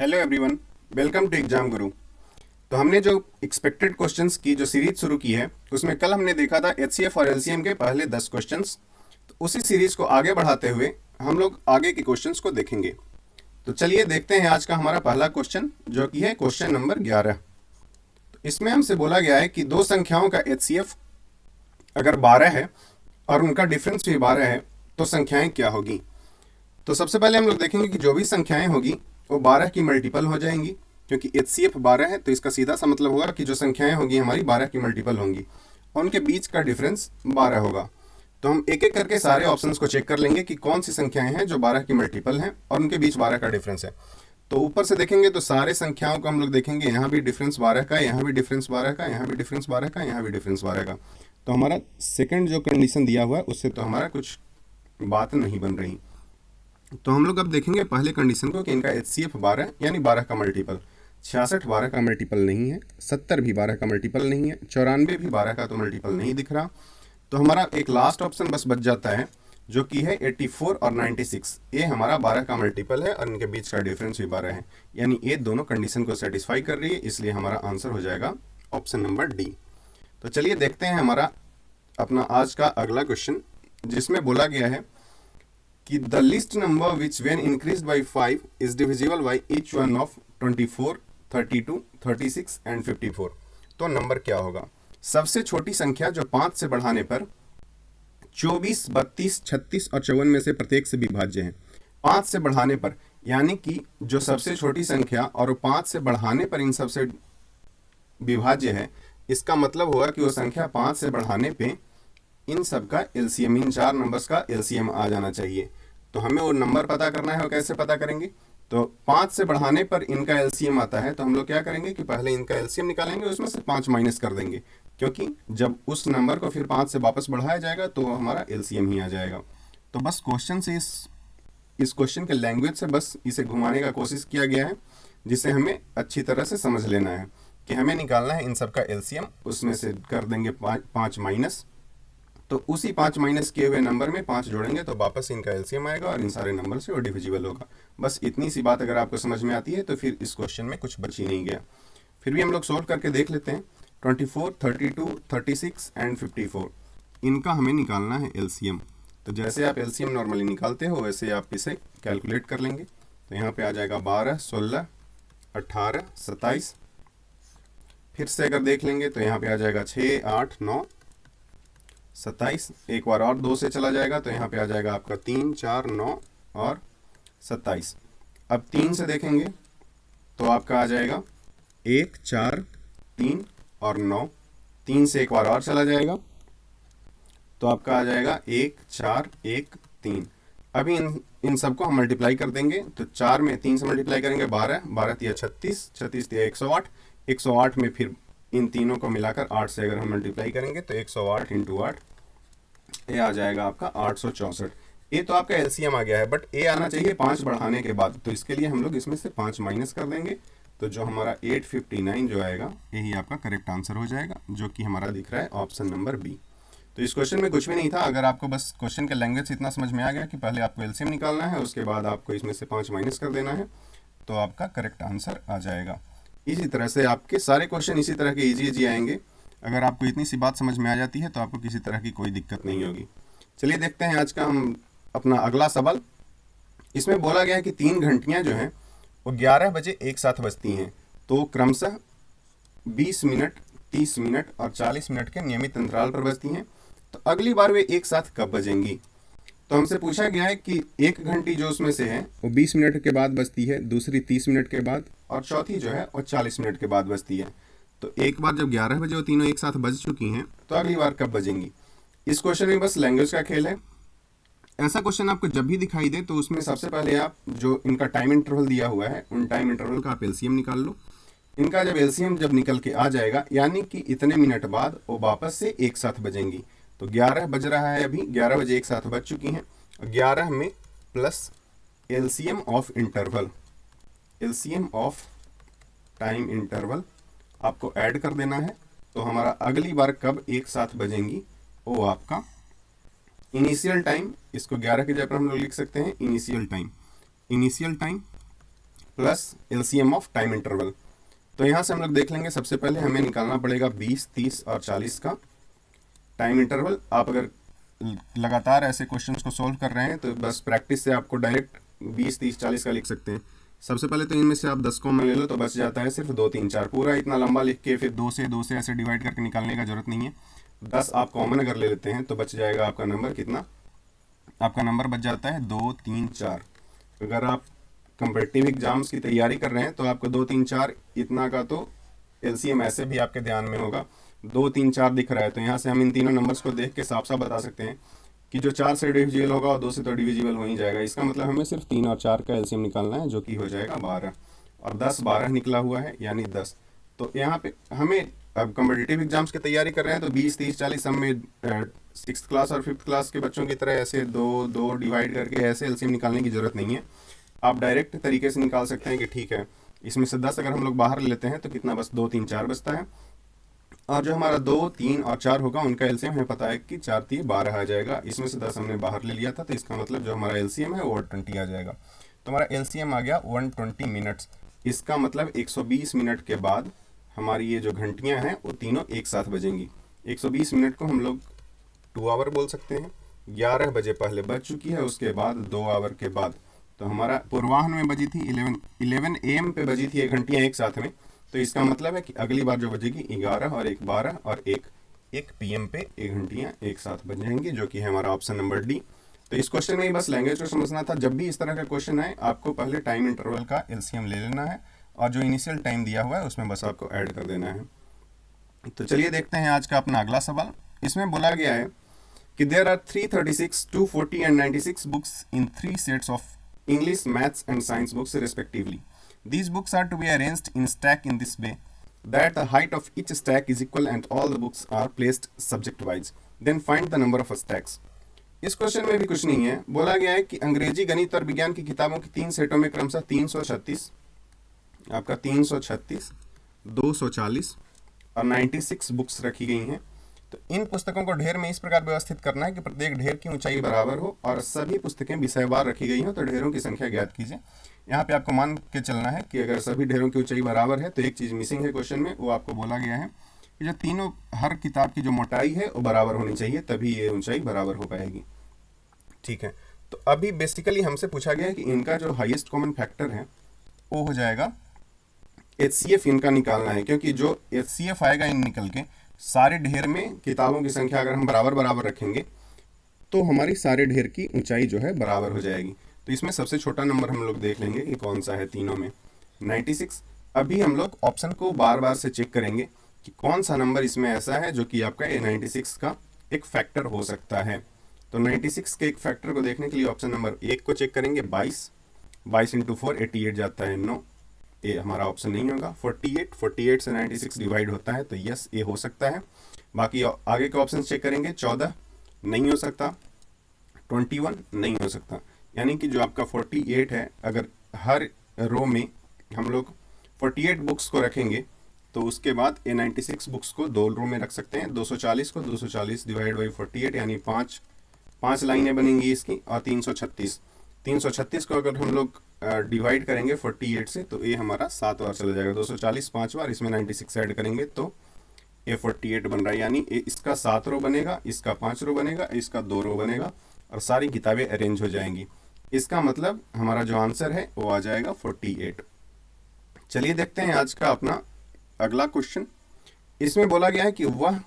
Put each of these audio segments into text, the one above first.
Hello everyone, welcome to Exam Guru. तो हमने जो एक्सपेक्टेड क्वेश्चंस की जो सीरीज शुरू की है उसमें कल हमने देखा था एचसीएफ और एलसीएम के पहले 10 क्वेश्चंस। तो उसी सीरीज को आगे बढ़ाते हुए हम लोग आगे के क्वेश्चंस को देखेंगे। तो चलिए देखते हैं आज का हमारा पहला क्वेश्चन, जो कि है क्वेश्चन नंबर 11। तो इसमें हमसे बोला गया है कि दो संख्याओं का एचसीएफ अगर 12 है और उनका डिफरेंस भी 12 है तो संख्याएं क्या होगी। तो सबसे पहले हम लोग देखेंगे कि जो भी संख्याएं होगी वो 12 की मल्टीपल हो जाएंगी, क्योंकि एचसीएफ 12 है तो इसका सीधा सा मतलब होगा कि जो संख्याएं होगी हमारी 12 की मल्टीपल होंगी और उनके बीच का डिफरेंस 12 होगा। तो हम एक एक करके सारे ऑप्शंस को चेक कर लेंगे कि कौन सी संख्याएं हैं जो 12 की मल्टीपल हैं और उनके बीच 12 का डिफरेंस है। तो ऊपर से देखेंगे तो सारे संख्याओं को हम लोग देखेंगे, यहाँ भी डिफरेंस 12 का, यहाँ भी डिफरेंस 12 का, यहाँ भी डिफरेंस 12 का, यहाँ भी डिफरेंस 12 का। तो हमारा सेकंड जो कंडीशन दिया हुआ है उससे तो हमारा कुछ बात नहीं बन रही। तो हम लोग अब देखेंगे पहले कंडीशन को कि इनका एचसीएफ 12 यानी 12 का मल्टीपल। 66 12 का मल्टीपल नहीं है, 70 भी 12 का मल्टीपल नहीं है, 94 भी 12 का तो मल्टीपल नहीं दिख रहा। तो हमारा एक लास्ट ऑप्शन बस बच जाता है जो कि है 84 और 96। ये हमारा 12 का मल्टीपल है और इनके बीच का डिफरेंस भी 12 है, यानी ये दोनों कंडीशन को सेटिस्फाई कर रही है, इसलिए हमारा आंसर हो जाएगा ऑप्शन नंबर डी। तो चलिए देखते हैं हमारा अपना आज का अगला क्वेश्चन, जिसमें बोला गया है कि the list number which when increased by 5 is divisible by each one of 24, 32, 36 and 54। तो नंबर क्या होगा। सबसे छोटी संख्या जो 5 से बढ़ाने पर 24, 32, 36 और 54 में से प्रत्येक से विभाज्य है। 5 से बढ़ाने पर यानी कि जो सबसे छोटी संख्या और 5 से बढ़ाने पर इन सबसे विभाज्य है, इसका मतलब होगा कि वो संख्या 5 से बढ़ाने पे इन सब का एलसीएम, इन चार नंबर्स का एलसीएम आ जाना चाहिए। तो हमें वो नंबर पता करना है, वो कैसे पता करेंगे। तो 5 से बढ़ाने पर इनका एलसीएम आता है, तो हम लोग क्या करेंगे कि पहले इनका एलसीएम निकालेंगे, उसमें से 5 माइनस कर देंगे, क्योंकि जब उस नंबर को फिर 5 से वापस बढ़ाया जाएगा तो हमारा एलसीएम ही आ जाएगा। तो बस क्वेश्चन से इस क्वेश्चन के लैंग्वेज से बस इसे घुमाने का कोशिश किया गया है, जिसे हमें अच्छी तरह से समझ लेना है कि हमें निकालना है इन सब का एलसीएम, उसमें से कर देंगे 5 माइनस। तो उसी 5 माइनस किए हुए नंबर में 5 जोड़ेंगे तो वापस इनका एलसीएम आएगा और इन सारे नंबर से वो डिविजिबल होगा। बस इतनी सी बात अगर आपको समझ में आती है तो फिर इस क्वेश्चन में कुछ बच ही नहीं गया। फिर भी हम लोग सोल्व करके देख लेते हैं। 24, 32, 36 एंड 54 इनका हमें निकालना है एलसीएम। तो जैसे आप एलसीएम नॉर्मली निकालते हो वैसे आप इसे कैलकुलेट कर लेंगे। तो यहाँ पे आ जाएगा 12, 16, 18, 27। फिर से अगर देख लेंगे तो यहाँ पे आ जाएगा 6, 8, 9, 27। एक बार और 2 से चला जाएगा तो यहाँ पे आ जाएगा आपका 3, 4, 9 और 27। अब 3 से देखेंगे तो आपका आ जाएगा 1, 4, 3 और 9। 3 से एक बार और चला जाएगा तो आपका आ जाएगा 1, 4, 1, 3। अभी इन सबको हम मल्टीप्लाई कर देंगे। तो 4 में 3 से मल्टीप्लाई करेंगे 12, 12 तिया 36, 36 तिया 108, 108 में फिर इन तीनों को मिलाकर 8 से अगर हम मल्टीप्लाई करेंगे तो 108 इंटू 8 ये आ जाएगा आपका 864। ये तो आपका एलसीएम आ गया है, बट ए आना चाहिए 5 बढ़ाने के बाद, तो इसके लिए हम लोग इसमें से 5 माइनस कर देंगे। तो जो हमारा 859 जो आएगा यही आपका करेक्ट आंसर हो जाएगा, जो कि हमारा दिख रहा है ऑप्शन नंबर बी। तो इस क्वेश्चन में कुछ भी नहीं था। अगर आपको बस क्वेश्चन के लैंग्वेज से इतना समझ में आ गया कि पहले आपको एलसीएम निकालना है, उसके बाद आपको इसमें से 5 माइनस कर देना है, तो आपका करेक्ट आंसर आ जाएगा। इसी तरह से आपके सारे क्वेश्चन इसी तरह के इजी आएंगे। अगर आपको इतनी सी बात समझ में आ जाती है तो आपको किसी तरह की कोई दिक्कत नहीं होगी। चलिए देखते हैं आज का हम अपना अगला सवाल। इसमें बोला गया है कि 3 घंटियां जो हैं वो 11 बजे एक साथ बजती हैं, तो क्रमशः 20 मिनट, 30 मिनट और 40 मिनट के नियमित अंतराल पर बजती हैं। तो अगली बार वे एक साथ कब बजेंगी। तो हमसे पूछा गया है कि एक घंटी जो उसमें से है वो 20 मिनट के बाद बजती है, दूसरी 30 मिनट के बाद और चौथी जो है वो 40 मिनट के बाद बजती है। तो एक बार जब 11 बजे वो तीनों एक साथ बज चुकी हैं तो अगली बार कब बजेंगी। इस क्वेश्चन में बस लैंग्वेज का खेल है। ऐसा क्वेश्चन आपको जब भी दिखाई दे तो उसमें सबसे पहले आप जो इनका टाइम इंटरवल दिया हुआ है उन टाइम इंटरवल का आप एलसीएम निकाल लो। इनका जब एलसीएम जब निकल के आ जाएगा यानी कि इतने मिनट बाद वो वापस से एक साथ बजेंगी। तो 11 बज रहा है, अभी 11 बजे एक साथ बज चुकी हैं। 11 में plus LCM of interval, LCM of time interval आपको ऐड कर देना है। तो हमारा अगली बार कब एक साथ बजेंगी वो आपका इनिशियल टाइम, इसको 11 के जगह पर हम लोग लिख सकते हैं initial time. Initial time plus LCM of time interval. तो यहाँ से हम लोग देख लेंगे, सबसे पहले हमें निकालना पड़ेगा 20, 30 और 40 का टाइम इंटरवल। आप अगर लगातार ऐसे क्वेश्चंस को सोल्व कर रहे हैं तो बस प्रैक्टिस से आपको डायरेक्ट 20, 30, 40 का लिख सकते हैं। सबसे पहले तो इनमें से आप 10 कॉमन ले लो तो बच जाता है सिर्फ 2, 3, 4। पूरा इतना लंबा लिख के फिर 2 से ऐसे डिवाइड करके निकालने का जरूरत नहीं है। 10 आप कॉमन अगर ले लेते हैं तो बच जाएगा आपका नंबर कितना, आपका नंबर बच जाता है 2, 3, 4। अगर आप कंपटीटिव एग्जाम्स की तैयारी कर रहे हैं तो आपको 2, 3, 4 इतना का तो एलसीएम ऐसे भी आपके ध्यान में होगा। 2, 3, 4 दिख रहा है तो यहाँ से हम इन तीनों नंबर्स को देख के साफ साफ बता सकते हैं कि जो 4 से डिविजिबल होगा और 2 से तो डिविजिबल हो ही जाएगा। इसका मतलब हमें सिर्फ 3 और 4 का एलसीएम निकालना है, जो कि हो जाएगा 12। और 10, 12 निकला हुआ है यानी 10। तो यहाँ पे हमें अब कॉम्पिटिटिव एग्जाम्स की तैयारी कर रहे हैं तो 20, 30, 40 सब में 6th क्लास और 5th क्लास के बच्चों की तरह ऐसे दो डिवाइड करके ऐसे एलसीएम निकालने की जरूरत नहीं है। आप डायरेक्ट तरीके से निकाल सकते हैं कि ठीक है, इसमें से 10 अगर हम लोग बाहर लेते हैं तो कितना बस 2, 3, 4 बचता है। और जो हमारा 2, 3 और 4 होगा उनका एलसीएम हमें पता है कि 4, 3, 12 आ जाएगा। इसमें से 10 हमने बाहर ले लिया था तो इसका मतलब जो हमारा एलसीएम है वो 120 आ जाएगा। तो हमारा एलसीएम आ गया 120 मिनट्स। इसका मतलब 120 मिनट के बाद हमारी ये जो घंटियाँ हैं वो तीनों एक साथ बजेंगी। 120 मिनट को हम लोग 2 आवर बोल सकते हैं। 11 बजे पहले बज चुकी है, उसके बाद 2 आवर के बाद तो हमारा पूर्वाह्न में बजी थी 11 AM पे बजी थी ये घंटियाँ एक साथ में। तो इसका मतलब है कि अगली बार जो बजेगी 11 और 1, 12 और 1 PM पे ये घंटियाँ एक साथ बज जाएंगी, जो कि है हमारा ऑप्शन नंबर डी। तो इस क्वेश्चन में ही बस लैंग्वेज को समझना था। जब भी इस तरह का क्वेश्चन आए आपको पहले टाइम इंटरवल का एलसीएम ले लेना है और जो इनिशियल टाइम दिया हुआ है उसमें बस आपको ऐड कर देना है। तो चलिए देखते हैं आज का अपना अगला सवाल। इसमें बोला गया है कि there are 336, 240 and 96 books in 3 sets of English, Maths and Science books respectively. These books are to be arranged in stack in this way that the height of each stack is equal and all the books are placed subject wise. Then find the number of stacks. इस question में भी कुछ नहीं है। बोला गया है कि अंग्रेजी, गणित और विज्ञान की किताबों की 3 सेटों में क्रमशः 336, आपका 336, 240 और 96 बुक्स रखी गई हैं। तो इन पुस्तकों को ढेर में इस प्रकार व्यवस्थित करना है कि प्रत्येक ढेर की ऊंचाई बराबर हो और सभी पुस्तकें विषयवार रखी गई हो। तो ढेरों की संख्या ज्ञात कीजिए। यहाँ पे आपको मान के चलना है कि अगर सभी ढेरों की ऊंचाई बराबर है तो एक चीज़ मिसिंग है क्वेश्चन में। वो आपको बोला गया है कि जो तीनों, हर किताब की जो मोटाई है वो बराबर होनी चाहिए, तभी ये ऊंचाई बराबर हो पाएगी। ठीक है, तो अभी बेसिकली हमसे पूछा गया है कि इनका जो हाईएस्ट कॉमन फैक्टर है वो हो जाएगा HCF इनका निकालना है, क्योंकि जो HCF आएगा इन निकल के सारे ढेर में किताबों की संख्या अगर हम बराबर बराबर रखेंगे तो हमारी सारे ढेर की ऊंचाई जो है बराबर हो जाएगी। तो इसमें सबसे छोटा नंबर हम लोग देख लेंगे कि कौन सा है तीनों में, 96। अभी हम लोग ऑप्शन को बार बार से चेक करेंगे कि कौन सा नंबर इसमें ऐसा है जो कि आपका 96 का एक फैक्टर हो सकता है। तो 96 के एक फैक्टर को देखने के लिए ऑप्शन नंबर 1 को चेक करेंगे। 22 इंटू 4 88 जाता है 9, ये हमारा ऑप्शन नहीं होगा। 48 से 96 डिवाइड होता है तो यस ये हो सकता है। बाकी आगे के ऑप्शन चेक करेंगे। 14 नहीं हो सकता, 21 नहीं हो सकता। यानी कि जो आपका 48 है, अगर हर रो में हम लोग 48 बुक्स को रखेंगे तो उसके बाद ये 96 बुक्स को 2 रो में रख सकते हैं। 240 को 240 डिवाइड बाई 48 यानी 5 लाइनें बनेंगी इसकी। और 336 को अगर हम लोग डिवाइड करेंगे 48 से तो ये हमारा 7 बार चला जाएगा। 240 5 बार, इसमें 96 ऐड करेंगे तो ये 48 बन रहा है। यानी इसका 7 रो बनेगा, इसका 5 रो बनेगा, इसका 2 रो बनेगा और सारी किताबें अरेंज हो जाएंगी। इसका मतलब हमारा जो आंसर है वो आ जाएगा 48। चलिए देखते हैं आज का अपना अगला क्वेश्चन। इसमें बोला गया है कि वह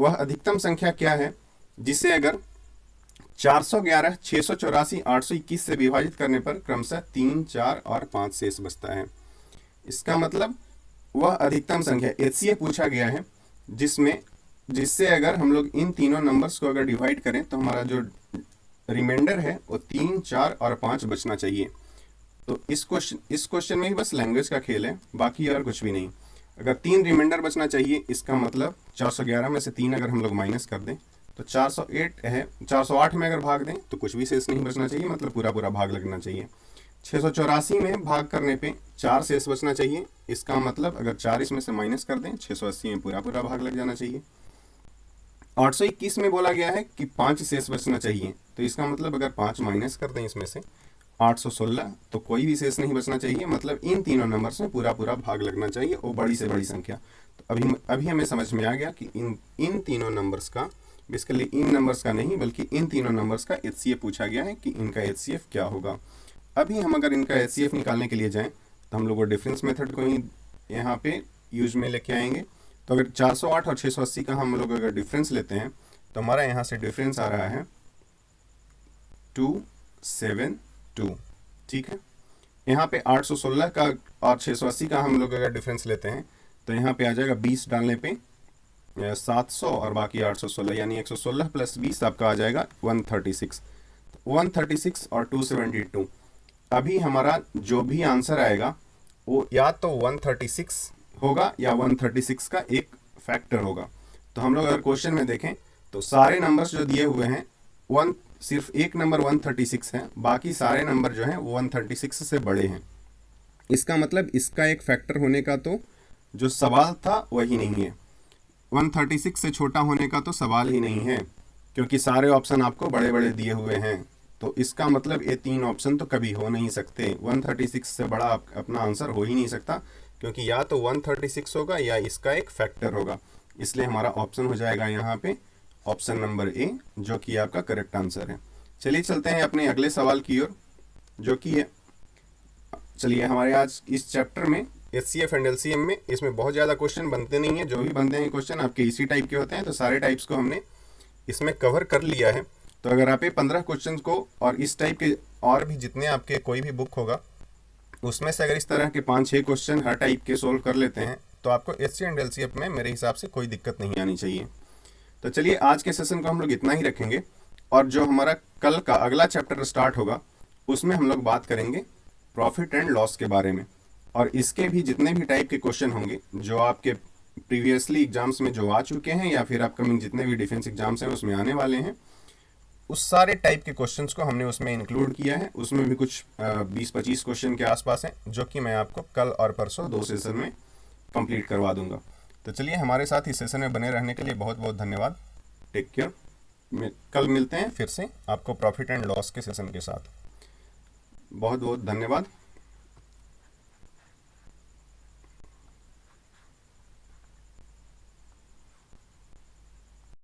अधिकतम संख्या क्या है जिसे अगर 411, 684, 821 से विभाजित करने पर क्रमशः 3, 4 और 5 शेष बचता है। इसका मतलब वह अधिकतम संख्या HCF पूछा गया है जिससे अगर हम लोग इन तीनों नंबर्स को अगर डिवाइड करें तो हमारा जो रिमाइंडर है वो 3, 4 और 5 बचना चाहिए। तो इस क्वेश्चन में ही बस लैंग्वेज का खेल है, बाकी और कुछ भी नहीं। अगर 3 रिमाइंडर बचना चाहिए, इसका मतलब 411 में से 3 अगर हम लोग माइनस कर दें तो 408 है। 408 में अगर भाग दें तो कुछ भी शेष नहीं बचना चाहिए, मतलब पूरा पूरा भाग लगना चाहिए। 684 में भाग करने पे 4 शेष बचना चाहिए, इसका मतलब अगर 4 इसमें से माइनस कर दें 680 में पूरा पूरा भाग लग जाना चाहिए। 821 में बोला गया है कि 5 शेष बचना चाहिए, तो इसका मतलब अगर 5 माइनस कर दें इसमें से 816, तो कोई भी शेष नहीं बचना चाहिए, मतलब इन तीनों नंबर्स में पूरा पूरा भाग लगना चाहिए और बड़ी से बड़ी संख्या। तो अभी हमें समझ में आ गया कि इन तीनों नंबर्स का, बेसिकली इन नंबर्स का नहीं बल्कि इन तीनों नंबर्स का HCF पूछा गया है कि इनका HCF क्या होगा। अभी हम अगर इनका HCF निकालने के लिए जाएं तो हम लोग वो डिफरेंस मेथड को ही यहाँ पे यूज में लेके आएंगे। तो अगर 408 और 680 का हम लोग अगर डिफरेंस लेते हैं तो हमारा यहाँ से डिफरेंस आ रहा है 272, ठीक है। यहाँ पे 816 का और 680 का हम लोग अगर डिफरेंस लेते हैं तो यहाँ पे आ जाएगा 20 डालने पे 700 और बाकी 816, यानी 116 प्लस 20 आपका आ जाएगा 136। 136 और 272, अभी हमारा जो भी आंसर आएगा वो या तो 136 होगा या 136 का एक फैक्टर होगा। तो हम लोग अगर क्वेश्चन में देखें तो सारे नंबर्स जो दिए हुए हैं सिर्फ एक नंबर 136 है, बाकी सारे नंबर जो हैं वो 136 से बड़े हैं। इसका मतलब इसका एक फैक्टर होने का तो जो सवाल था वही नहीं है, 136 से छोटा होने का तो सवाल ही नहीं है, क्योंकि सारे ऑप्शन आपको बड़े बड़े दिए हुए हैं। तो इसका मतलब ये तीन ऑप्शन तो कभी हो नहीं सकते, 136 से बड़ा अपना आंसर हो ही नहीं सकता, क्योंकि या तो 136 होगा या इसका एक फैक्टर होगा। इसलिए हमारा ऑप्शन हो जाएगा यहाँ पे ऑप्शन नंबर ए, जो कि आपका करेक्ट आंसर है। चलिए चलते हैं अपने अगले सवाल की ओर, जो कि है, चलिए हमारे आज इस चैप्टर में HCF एंड LCM में इसमें बहुत ज़्यादा क्वेश्चन बनते नहीं हैं, जो भी बनते हैं क्वेश्चन आपके इसी टाइप के होते हैं। तो सारे टाइप्स को हमने इसमें कवर कर लिया है। तो अगर आप ये 15 क्वेश्चन को और इस टाइप के और भी जितने आपके कोई भी बुक होगा उसमें से अगर इस तरह के 5-6 क्वेश्चन हर टाइप के सोल्व कर लेते हैं तो आपको HCF एंड LCM में मेरे हिसाब से कोई दिक्कत नहीं आनी चाहिए। तो चलिए आज के सेशन को हम लोग इतना ही रखेंगे, और जो हमारा कल का अगला चैप्टर स्टार्ट होगा उसमें हम लोग बात करेंगे प्रॉफिट एंड लॉस के बारे में, और इसके भी जितने भी टाइप के क्वेश्चन होंगे जो आपके प्रीवियसली एग्जाम्स में जो आ चुके हैं या फिर अपकमिंग जितने भी डिफेंस एग्जाम्स हैं उसमें आने वाले हैं, उस सारे टाइप के क्वेश्चंस को हमने उसमें इंक्लूड किया है। उसमें भी कुछ 20-25 क्वेश्चन के आसपास हैं, जो कि मैं आपको कल और परसों 2 सेशन में कंप्लीट करवा दूंगा। तो चलिए हमारे साथ इस सेशन में बने रहने के लिए बहुत बहुत धन्यवाद। Take care. कल मिलते हैं फिर से आपको प्रॉफिट एंड लॉस के सेशन के साथ। बहुत बहुत धन्यवाद।